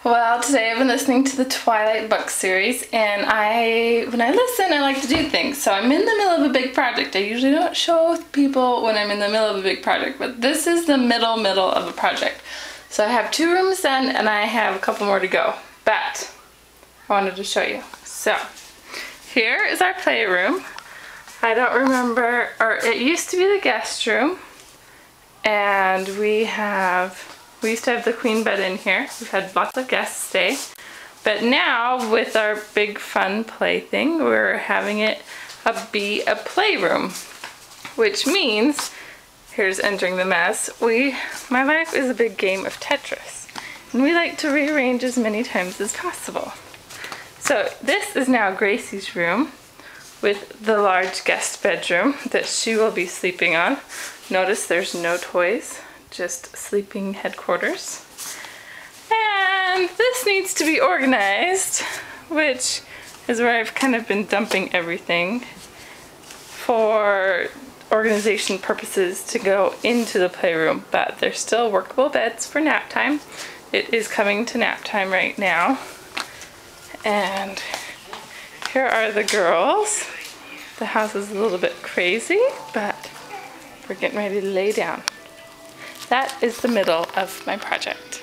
Well, today I've been listening to the Twilight book series, and when I listen, I like to do things. So I'm in the middle of a big project. I usually don't show people when I'm in the middle of a big project, but this is the middle of a project. So I have 2 rooms done, and I have a couple more to go. But I wanted to show you. So here is our playroom. I don't remember, or it used to be the guest room, and we used to have the queen bed in here. We've had lots of guests stay. But now, with our big fun play thing, we're having it be a playroom. Which means, here's entering the mess, my life is a big game of Tetris. And we like to rearrange as many times as possible. So this is now Gracie's room with the large guest bedroom that she will be sleeping on. Notice there's no toys. Just sleeping headquarters. And this needs to be organized, which is where I've kind of been dumping everything for organization purposes to go into the playroom, but they're still workable beds for nap time. It is coming to nap time right now. And here are the girls. The house is a little bit crazy, but we're getting ready to lay down. That is the middle of my project.